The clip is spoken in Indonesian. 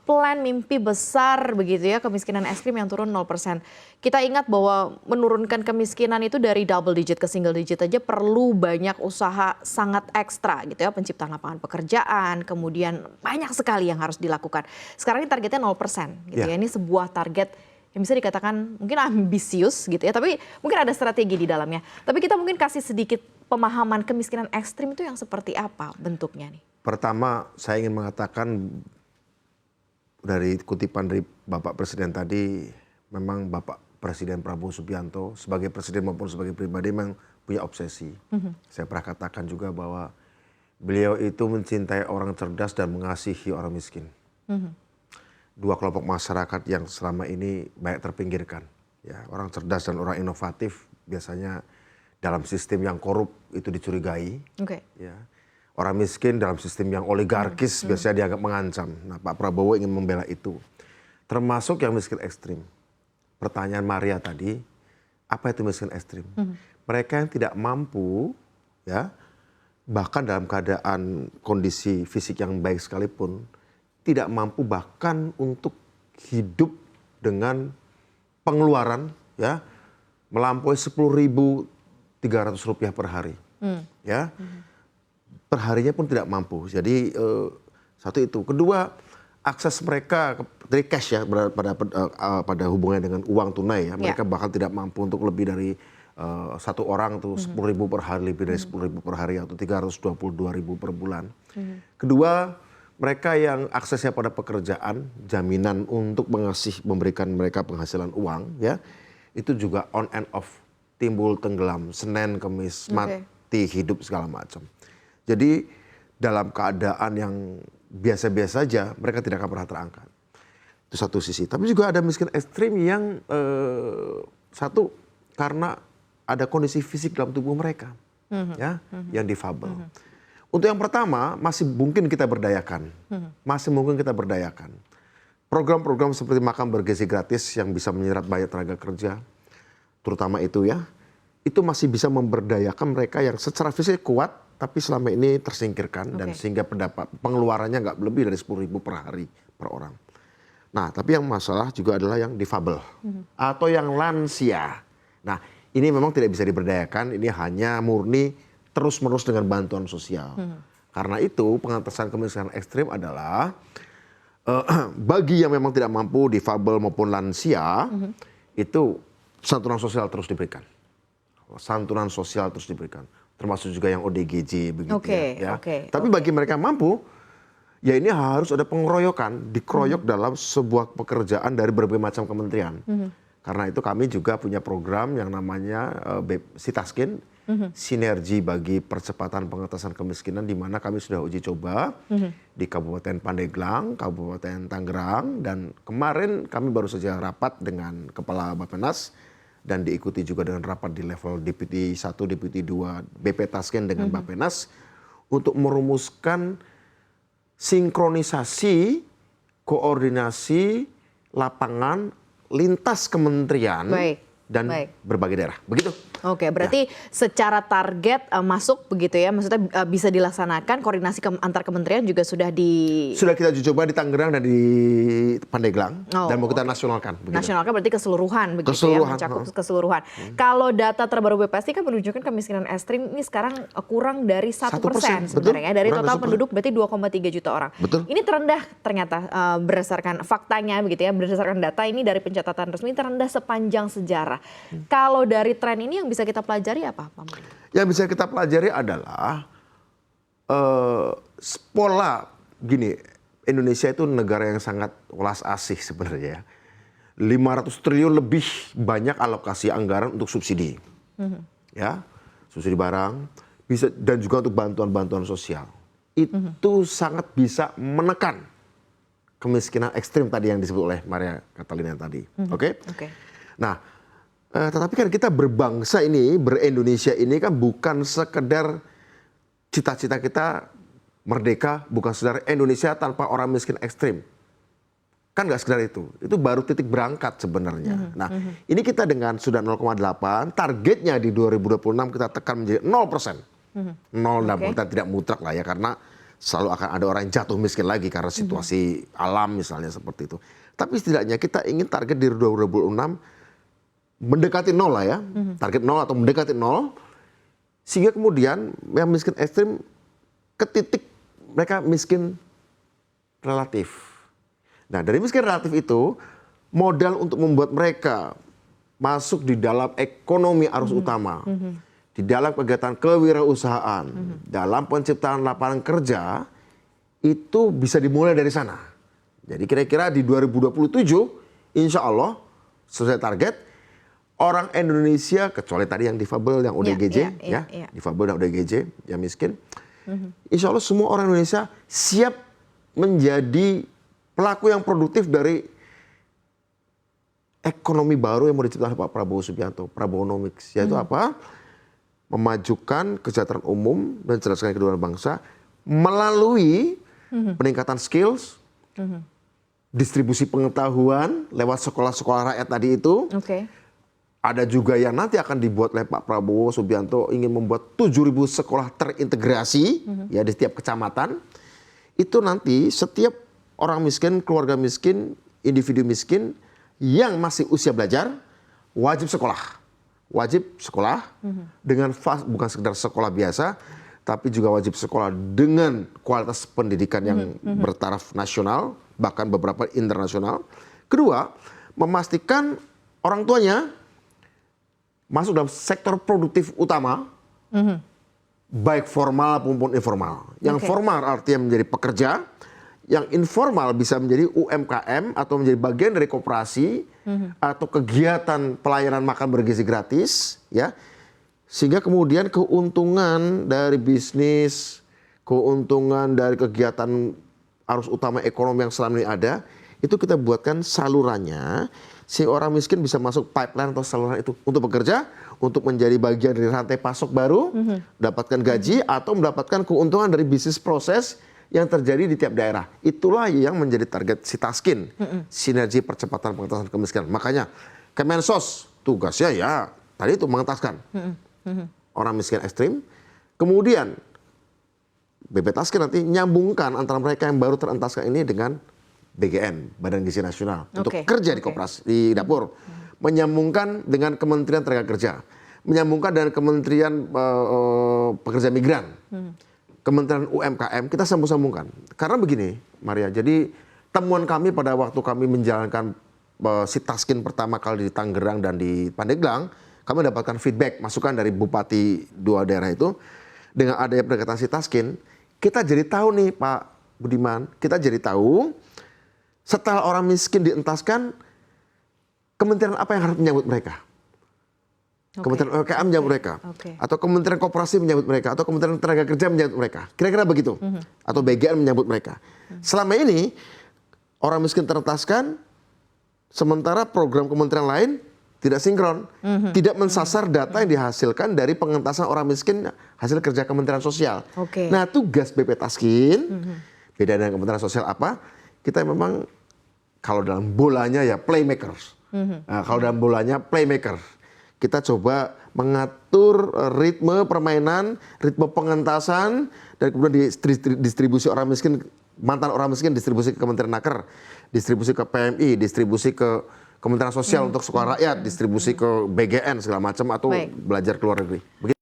Plan mimpi besar begitu ya, kemiskinan ekstrim yang turun 0%. Kita ingat bahwa menurunkan kemiskinan itu dari double digit ke single digit aja perlu banyak usaha sangat ekstra gitu ya, penciptaan lapangan pekerjaan, kemudian banyak sekali yang harus dilakukan. Sekarang ini targetnya 0% gitu ya. Ini sebuah target yang bisa dikatakan mungkin ambisius gitu ya, tapi mungkin ada strategi di dalamnya. Tapi kita mungkin kasih sedikit pemahaman kemiskinan ekstrim itu yang seperti apa bentuknya nih. Pertama, saya ingin mengatakan dari kutipan dari Bapak Presiden tadi, memang Bapak Presiden Prabowo Subianto sebagai presiden maupun sebagai pribadi memang punya obsesi. Saya pernah katakan juga bahwa beliau itu mencintai orang cerdas dan mengasihi orang miskin. Dua kelompok masyarakat yang selama ini banyak terpinggirkan. Ya, orang cerdas dan orang inovatif biasanya dalam sistem yang korup itu dicurigai. Ya. Orang miskin dalam sistem yang oligarkis biasanya dianggap mengancam. Nah, Pak Prabowo ingin membela itu. Termasuk yang miskin ekstrim. Pertanyaan Maria tadi, apa itu miskin ekstrim? Mereka yang tidak mampu, ya, bahkan dalam keadaan kondisi fisik yang baik sekalipun, tidak mampu bahkan untuk hidup dengan pengeluaran, ya, melampaui Rp10.300 per hari. Ya. Perharinya pun tidak mampu. Jadi satu itu. Kedua, akses mereka dari cash ya pada hubungannya dengan uang tunai ya. Mereka bahkan tidak mampu untuk lebih dari satu orang tuh 10.000 per hari, lebih dari 10.000 per hari atau 322.000 per bulan. Kedua, mereka yang aksesnya pada pekerjaan, jaminan untuk memberikan mereka penghasilan uang ya, itu juga on and off, timbul tenggelam, Senin Kemis, mati hidup segala macam. Jadi dalam keadaan yang biasa-biasa saja mereka tidak akan pernah terangkat. Itu satu sisi. Tapi juga ada miskin ekstrim yang satu karena ada kondisi fisik dalam tubuh mereka, ya, yang difabel. Untuk yang pertama masih mungkin kita berdayakan, Program-program seperti makan bergizi gratis yang bisa menyerap banyak tenaga kerja, terutama itu ya, itu masih bisa memberdayakan mereka yang secara fisik kuat. Tapi selama ini tersingkirkan dan sehingga pengeluarannya nggak lebih dari 10.000 per hari per orang. Nah, tapi yang masalah juga adalah yang difabel atau yang lansia. Nah, ini memang tidak bisa diberdayakan, ini hanya murni terus-menerus dengan bantuan sosial. Karena itu pengentasan kemiskinan ekstrim adalah bagi yang memang tidak mampu, difabel maupun lansia, itu santunan sosial terus diberikan. Termasuk juga yang ODGJ begitu ya. Tapi bagi mereka mampu, ya ini harus ada pengeroyokan, dikeroyok dalam sebuah pekerjaan dari berbagai macam kementerian. Karena itu kami juga punya program yang namanya Sitaskin, Sinergi bagi Percepatan Pengentasan Kemiskinan, di mana kami sudah uji coba di Kabupaten Pandeglang, Kabupaten Tangerang, dan kemarin kami baru saja rapat dengan Kepala Bappenas dan diikuti juga dengan rapat di level Deputi 1, Deputi 2, BP Tasken dengan Bappenas untuk merumuskan sinkronisasi, koordinasi lapangan lintas kementerian dan berbagai daerah. Begitu. Oke, berarti secara target masuk begitu ya, maksudnya bisa dilaksanakan, koordinasi antar kementerian juga sudah kita uji coba di Tangerang dan di Pandeglang dan mau kita nasionalkan. Begitu. Nasionalkan berarti keseluruhan begitu ya, mencakup keseluruhan. Kalau data terbaru BPS kan menunjukkan kemiskinan ekstrim ini sekarang kurang dari 1% sebenarnya ya, dari total penduduk berarti 2,3 juta orang. Ini terendah ternyata berdasarkan faktanya begitu ya, berdasarkan data ini dari pencatatan resmi terendah sepanjang sejarah. Kalau dari tren ini yang bisa kita pelajari apa, Pak Murni? Yang bisa kita pelajari adalah pola gini, Indonesia itu negara yang sangat welas asih sebenarnya. 500 triliun lebih banyak alokasi anggaran untuk subsidi, ya, subsidi barang, bisa dan juga untuk bantuan-bantuan sosial. Itu sangat bisa menekan kemiskinan ekstrim tadi yang disebut oleh Maria Katalina tadi, oke? Nah. Tetapi kan kita berbangsa ini, ber-Indonesia ini kan bukan sekedar cita-cita kita merdeka, bukan sekedar Indonesia tanpa orang miskin ekstrim. Kan nggak sekedar itu baru titik berangkat sebenarnya. Nah, ini kita dengan sudah 0,8, targetnya di 2026 kita tekan menjadi 0%. 0, kita tidak mutlak lah ya, karena selalu akan ada orang yang jatuh miskin lagi karena situasi alam misalnya seperti itu. Tapi setidaknya kita ingin target di 2026 mendekati nol lah ya, target nol atau mendekati nol, sehingga kemudian yang miskin ekstrim ke titik mereka miskin relatif. Nah dari miskin relatif itu, modal untuk membuat mereka masuk di dalam ekonomi arus utama, di dalam kegiatan kewirausahaan, dalam penciptaan lapangan kerja, itu bisa dimulai dari sana. Jadi kira-kira di 2027, insya Allah sesuai target, orang Indonesia, kecuali tadi yang difabel, yang ODGJ, difabel dan ODGJ, yang miskin, insya Allah semua orang Indonesia siap menjadi pelaku yang produktif dari ekonomi baru yang mau diciptakan Pak Prabowo Subianto, Prabowonomics, yaitu apa? Memajukan kesejahteraan umum dan mencerdaskan kedua bangsa melalui peningkatan skills, distribusi pengetahuan lewat sekolah-sekolah rakyat tadi itu. Ada juga yang nanti akan dibuat oleh Pak Prabowo Subianto, ingin membuat 7.000 sekolah terintegrasi ya di setiap kecamatan. Itu nanti setiap orang miskin, keluarga miskin, individu miskin yang masih usia belajar wajib sekolah. Wajib sekolah dengan bukan sekedar sekolah biasa, tapi juga wajib sekolah dengan kualitas pendidikan yang bertaraf nasional, bahkan beberapa internasional. Kedua, memastikan orang tuanya masuk dalam sektor produktif utama, baik formal maupun informal. Yang formal artinya menjadi pekerja, yang informal bisa menjadi UMKM atau menjadi bagian dari koperasi atau kegiatan pelayanan makan bergizi gratis, ya, sehingga kemudian keuntungan dari bisnis, keuntungan dari kegiatan arus utama ekonomi yang selama ini ada, itu kita buatkan salurannya, si orang miskin bisa masuk pipeline atau saluran itu untuk bekerja, untuk menjadi bagian dari rantai pasok baru, mendapatkan gaji atau mendapatkan keuntungan dari bisnis proses yang terjadi di tiap daerah. Itulah yang menjadi target Sitaskin, sinergi percepatan pengentasan kemiskinan. Makanya Kemensos tugasnya ya tadi itu mengentaskan orang miskin ekstrim. Kemudian BPTaskin nanti nyambungkan antara mereka yang baru terentaskan ini dengan BGN, Badan Gizi Nasional, untuk kerja di koperasi, di dapur. Menyambungkan dengan Kementerian Tenaga Kerja, menyambungkan dengan Kementerian Pekerja Migran, Kementerian UMKM, kita sambung-sambungkan. Karena begini, Maria, jadi temuan kami pada waktu kami menjalankan Sitaskin pertama kali di Tangerang dan di Pandeglang, kami mendapatkan feedback, masukan dari bupati dua daerah itu, dengan adanya pendekatan Sitaskin, kita jadi tahu nih Pak Budiman, kita jadi tahu setelah orang miskin dientaskan, kementerian apa yang harus menyambut mereka? Kementerian UMKM menyambut mereka, atau Kementerian Koperasi menyambut mereka, atau Kementerian Tenaga Kerja menyambut mereka. Kira-kira begitu. Atau BGN menyambut mereka. Selama ini, orang miskin terentaskan, sementara program kementerian lain tidak sinkron. Tidak mensasar data yang dihasilkan dari pengentasan orang miskin hasil kerja Kementerian Sosial. Nah tugas BPTaskin, beda dengan Kementerian Sosial apa, kita memang kalau dalam bolanya ya playmakers. Nah, kalau dalam bolanya playmaker. Kita coba mengatur ritme permainan, ritme pengentasan, dan kemudian distribusi orang miskin, mantan orang miskin distribusi ke Kementerian Naker, distribusi ke PMI, distribusi ke Kementerian Sosial untuk sekolah rakyat, distribusi ke BGN segala macam, atau belajar ke luar negeri. Begitu.